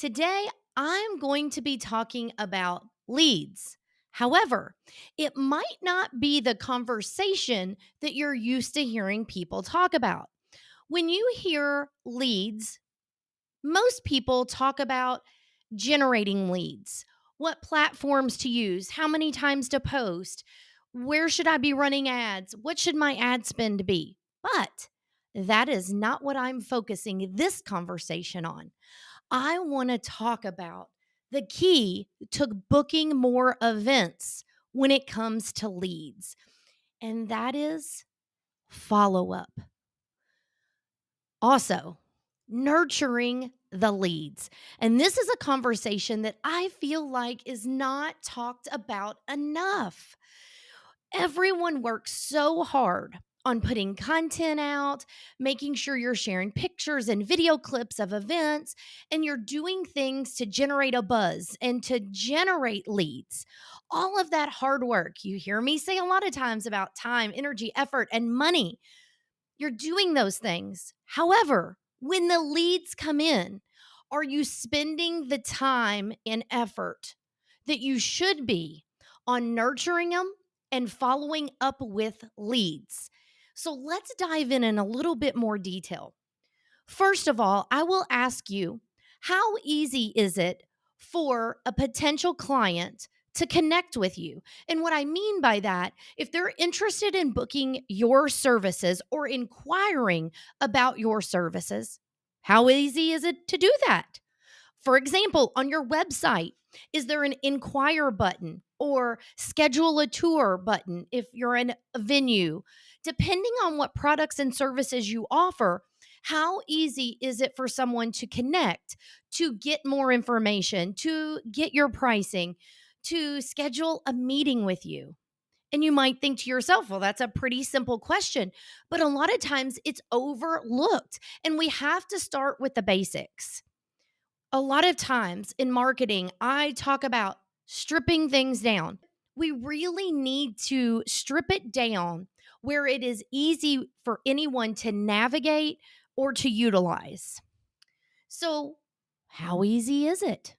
Today, I'm going to be talking about leads. However, it might not be the conversation that you're used to hearing people talk about. When you hear leads, most people talk about generating leads, what platforms to use, how many times to post, where should I be running ads, what should my ad spend be. But that is not what I'm focusing this conversation on. I want to talk about the key to booking more events when it comes to leads, and that is follow up. Also, nurturing the leads. And this is a conversation that I feel like is not talked about enough. Everyone works so hard on putting content out, making sure you're sharing pictures and video clips of events, and you're doing things to generate a buzz and to generate leads. All of that hard work, you hear me say a lot of times about time, energy, effort, and money. You're doing those things. However, when the leads come in, are you spending the time and effort that you should be on nurturing them and following up with leads? So let's dive in a little bit more detail. First of all, I will ask you, how easy is it for a potential client to connect with you? And what I mean by that, if they're interested in booking your services or inquiring about your services, how easy is it to do that? For example, on your website, is there an inquire button or schedule a tour button if you're in a venue? Depending on what products and services you offer, how easy is it for someone to connect, to get more information, to get your pricing, to schedule a meeting with you? And you might think to yourself, well, that's a pretty simple question. But a lot of times it's overlooked, and we have to start with the basics. A lot of times in marketing, I talk about stripping things down. We really need to strip it down where it is easy for anyone to navigate or to utilize. So, how easy is it?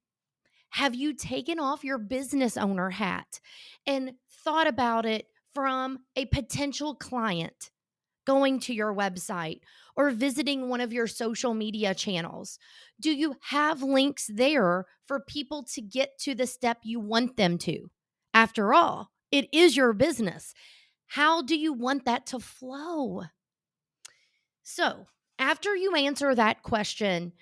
Have you taken off your business owner hat and thought about it from a potential client going to your website or visiting one of your social media channels? Do you have links there for people to get to the step you want them to? After all, it is your business. How do you want that to flow? So, after you answer that question,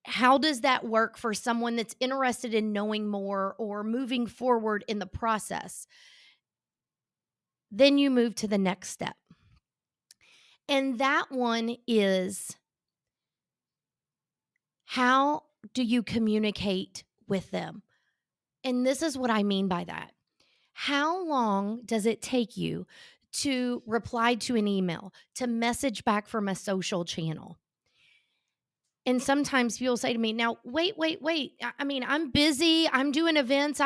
how does that work for someone that's interested in knowing more or moving forward in the process? Then you move to the next step. And that one is, how do you communicate with them? And this is what I mean by that. How long does it take you to reply to an email, to message back from a social channel? And sometimes people say to me, now, wait. I mean, I'm busy, I'm doing events,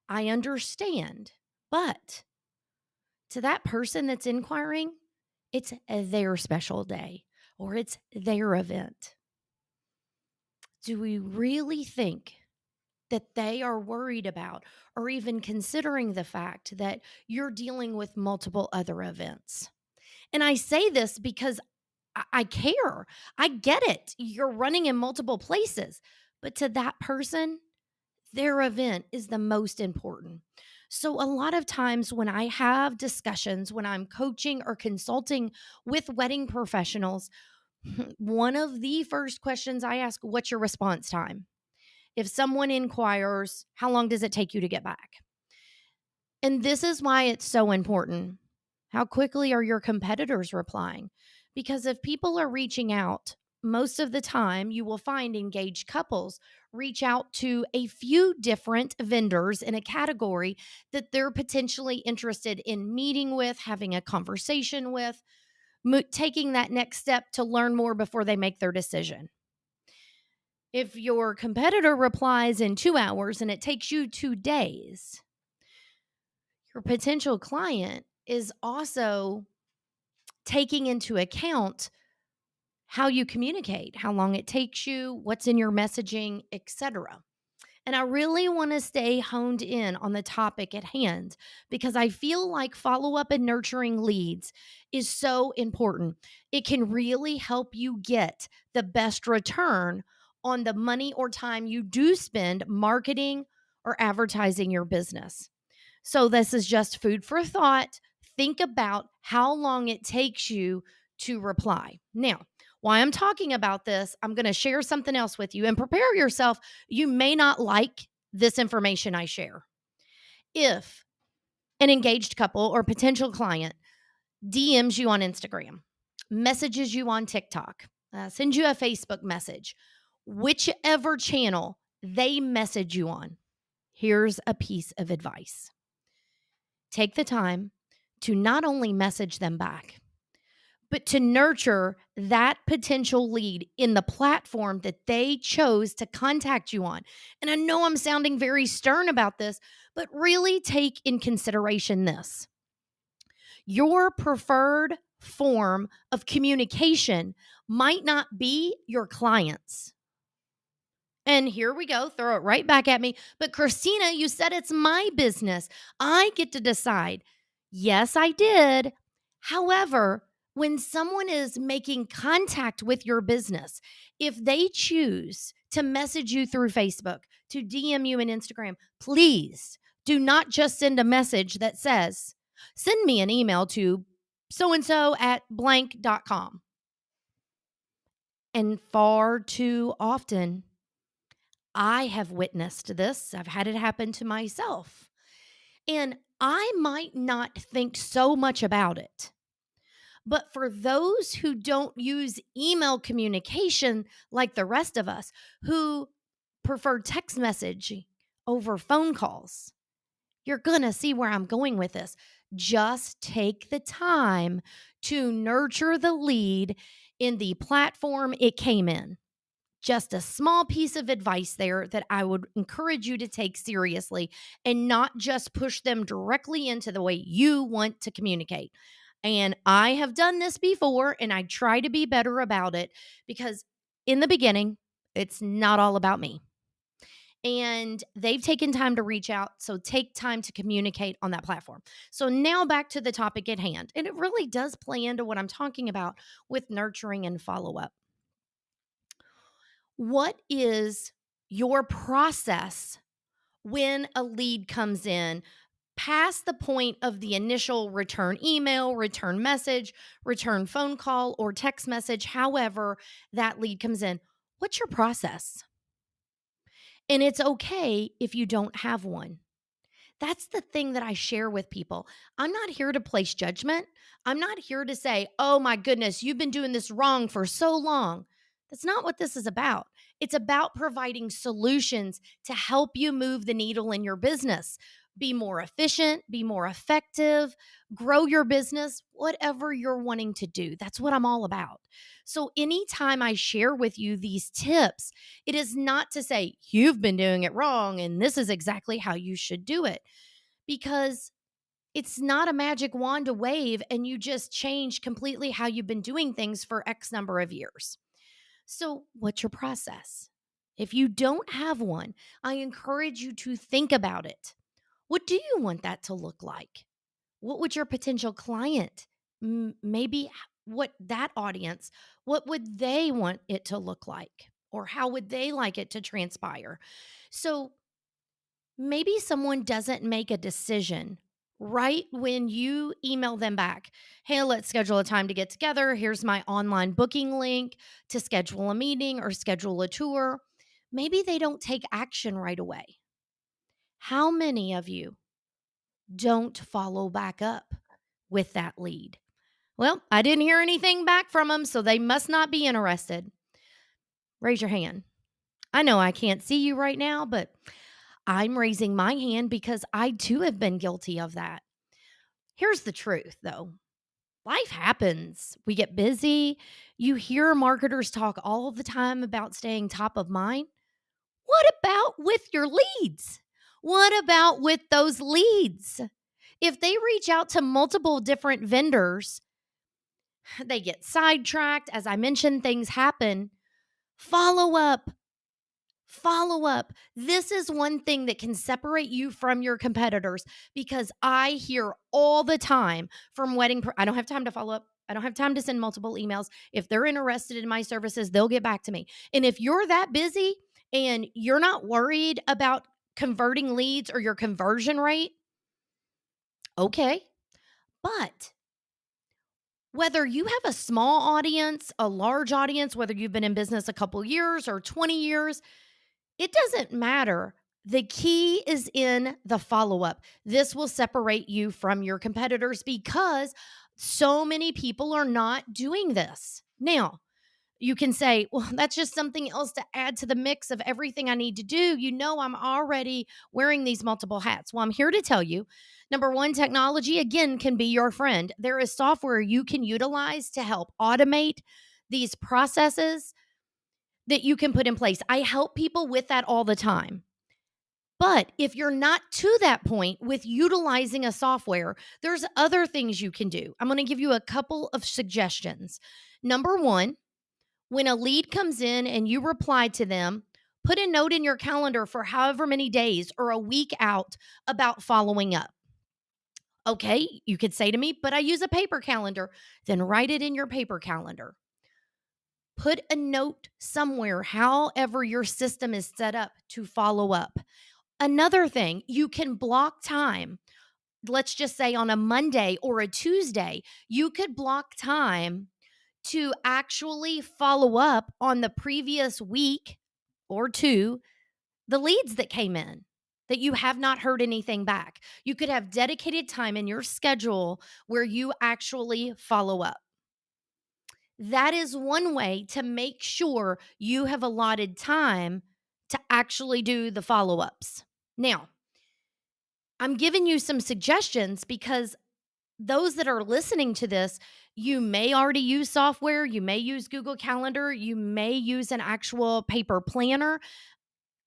I understand. But to that person that's inquiring, it's their special day or it's their event. Do we really think that they are worried about or even considering the fact that you're dealing with multiple other events? And I say this because I care. I get it. You're running in multiple places. But to that person, their event is the most important. So, a lot of times when I have discussions, when I'm coaching or consulting with wedding professionals, one of the first questions I ask, what's your response time? If someone inquires, how long does it take you to get back? And this is why it's so important. How quickly are your competitors replying? Because if people are reaching out, most of the time you will find engaged couples reach out to a few different vendors in a category that they're potentially interested in meeting with, having a conversation with, taking that next step to learn more before they make their decision. If your competitor replies in 2 hours and it takes you 2 days, your potential client is also taking into account how you communicate, how long it takes you, what's in your messaging, etc. And I really want to stay honed in on the topic at hand because I feel like follow up and nurturing leads is so important. It can really help you get the best return on the money or time you do spend marketing or advertising your business. So, this is just food for thought. Think about how long it takes you to reply. Now, while I'm talking about this, I'm going to share something else with you and prepare yourself. You may not like this information I share. If an engaged couple or potential client DMs you on Instagram, messages you on TikTok, sends you a Facebook message, whichever channel they message you on, here's a piece of advice. Take the time to not only message them back, but to nurture that potential lead in the platform that they chose to contact you on. And I know I'm sounding very stern about this, but really take in consideration this. Your preferred form of communication might not be your clients. And here we go, throw it right back at me. But Kristina, you said it's my business. I get to decide. Yes, I did. However, when someone is making contact with your business, if they choose to message you through Facebook, to DM you in Instagram, please do not just send a message that says, send me an email to so and so at blank.com. And far too often, I have witnessed this. I've had it happen to myself. And I might not think so much about it. But for those who don't use email communication like the rest of us, who prefer text messaging over phone calls, you're going to see where I'm going with this. Just take the time to nurture the lead in the platform it came in. Just a small piece of advice there that I would encourage you to take seriously and not just push them directly into the way you want to communicate. And I have done this before and I try to be better about it because in the beginning, it's not all about me. And they've taken time to reach out. So take time to communicate on that platform. So now back to the topic at hand. And it really does play into what I'm talking about with nurturing and follow up. What is your process when a lead comes in past the point of the initial return email, return message, return phone call, or text message, however that lead comes in? What's your process? And it's okay if you don't have one. That's the thing that I share with people. I'm not here to place judgment. I'm not here to say, oh my goodness, you've been doing this wrong for so long. That's not what this is about. It's about providing solutions to help you move the needle in your business. Be more efficient, be more effective, grow your business, whatever you're wanting to do. That's what I'm all about. So, anytime I share with you these tips, it is not to say you've been doing it wrong and this is exactly how you should do it, because it's not a magic wand to wave and you just change completely how you've been doing things for X number of years. So, what's your process? If you don't have one, I encourage you to think about it. What do you want that to look like? What would your potential client, maybe what that audience, what would they want it to look like? Or how would they like it to transpire? So maybe someone doesn't make a decision right when you email them back. Hey, let's schedule a time to get together. Here's my online booking link to schedule a meeting or schedule a tour. Maybe they don't take action right away. How many of you don't follow back up with that lead? Well, I didn't hear anything back from them, so they must not be interested. Raise your hand. I know I can't see you right now, but I'm raising my hand because I too have been guilty of that. Here's the truth, though. Life happens. We get busy. You hear marketers talk all the time about staying top of mind. What about with your leads? What about with those leads? If they reach out to multiple different vendors, They get sidetracked. As I mentioned, things happen. Follow up. Follow up. This is one thing that can separate you from your competitors because I hear all the time from I don't have time to follow up. I don't have time to send multiple emails. If they're interested in my services, they'll get back to me. And if you're that busy and you're not worried about converting leads or your conversion rate, okay. But whether you have a small audience, a large audience, whether you've been in business a couple years or 20 years, it doesn't matter. The key is in the follow up. This will separate you from your competitors because so many people are not doing this. Now, you can say, well, that's just something else to add to the mix of everything I need to do. You know, I'm already wearing these multiple hats. Well, I'm here to tell you number one, technology again can be your friend. There is software you can utilize to help automate these processes that you can put in place. I help people with that all the time. But if you're not to that point with utilizing a software, there's other things you can do. I'm going to give you a couple of suggestions. Number one, when a lead comes in and you reply to them, put a note in your calendar for however many days or a week out about following up. Okay, you could say to me, but I use a paper calendar. Then write it in your paper calendar. Put a note somewhere, however your system is set up to follow up. Another thing, you can block time. Let's just say on a Monday or a Tuesday, you could block time to actually follow up on the previous week or two, the leads that came in that you have not heard anything back. You could have dedicated time in your schedule where you actually follow up. That is one way to make sure you have allotted time to actually do the follow ups. Now, I'm giving you some suggestions because those that are listening to this, you may already use software, you may use Google Calendar, you may use an actual paper planner.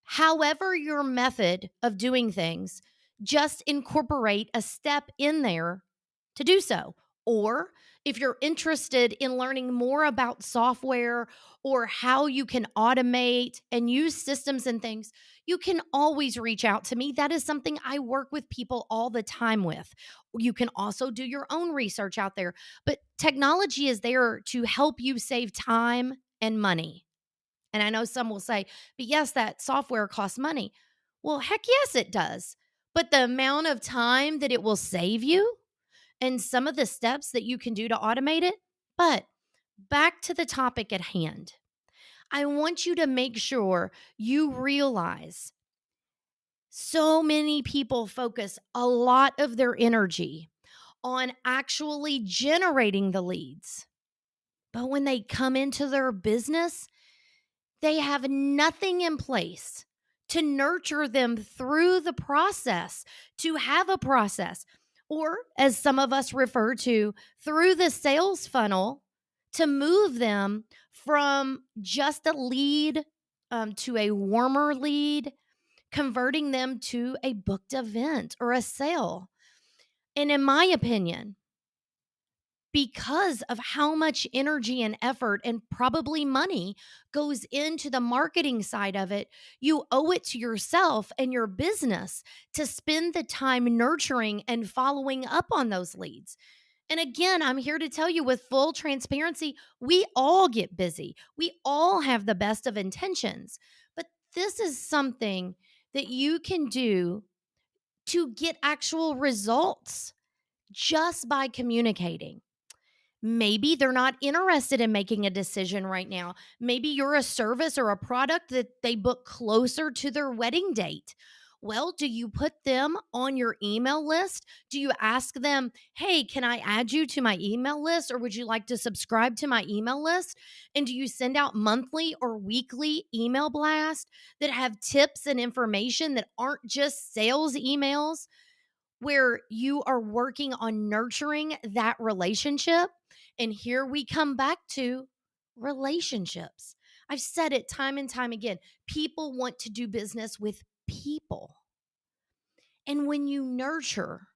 However, your method of doing things, just incorporate a step in there to do so. Or if you're interested in learning more about software or how you can automate and use systems and things, you can always reach out to me. That is something I work with people all the time with. You can also do your own research out there, but technology is there to help you save time and money. And I know some will say, but yes, that software costs money. Well, heck yes, it does. But the amount of time that it will save you and some of the steps that you can do to automate it. But back to the topic at hand, I want you to make sure you realize so many people focus a lot of their energy on actually generating the leads. But when they come into their business, they have nothing in place to nurture them through the process, to have a process, or as some of us refer to, through the sales funnel to move them from just a lead to a warmer lead, converting them to a booked event or a sale. And in my opinion, because of how much energy and effort and probably money goes into the marketing side of it, you owe it to yourself and your business to spend the time nurturing and following up on those leads. And again, I'm here to tell you with full transparency, we all get busy. We all have the best of intentions. But this is something that you can do to get actual results just by communicating. Maybe they're not interested in making a decision right now. Maybe you're a service or a product that they book closer to their wedding date. Well, do you put them on your email list? Do you ask them, hey, can I add you to my email list? Or would you like to subscribe to my email list? And do you send out monthly or weekly email blasts that have tips and information that aren't just sales emails, where you are working on nurturing that relationship? And here we come back to relationships. I've said it time and time again. People want to do business with people. And when you nurture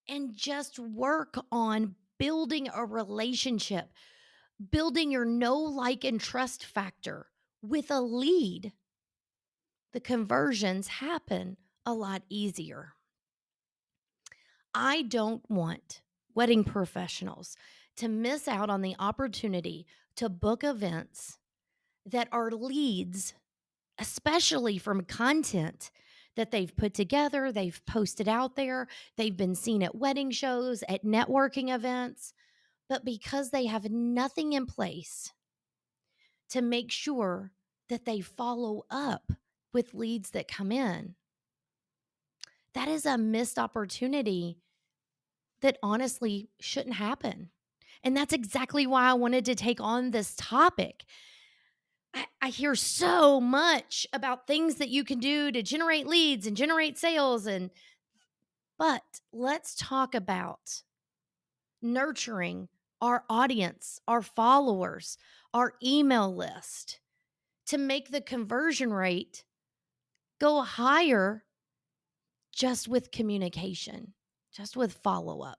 and just work on building a relationship, building your know, like, and trust factor with a lead, the conversions happen a lot easier. I don't want wedding professionals to miss out on the opportunity to book events that are leads, especially from content that they've put together, they've posted out there, they've been seen at wedding shows, at networking events, but because they have nothing in place to make sure that they follow up with leads that come in, that is a missed opportunity that honestly shouldn't happen. And that's exactly why I wanted to take on this topic. I hear so much about things that you can do to generate leads and generate sales, but let's talk about nurturing our audience, our followers, our email list to make the conversion rate go higher just with communication, just with follow up.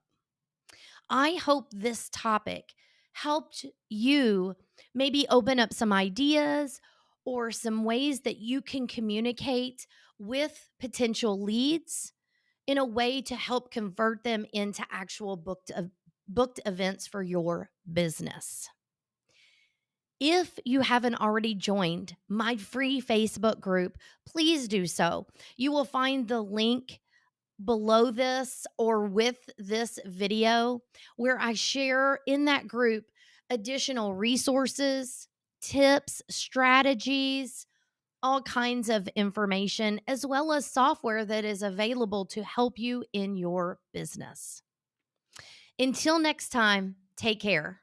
I hope this topic helped you maybe open up some ideas or some ways that you can communicate with potential leads in a way to help convert them into actual booked events for your business. If you haven't already joined my free Facebook group, please do so. You will find the link below this or with this video where I share in that group additional resources, tips, strategies, all kinds of information, as well as software that is available to help you in your business. Until next time, take care.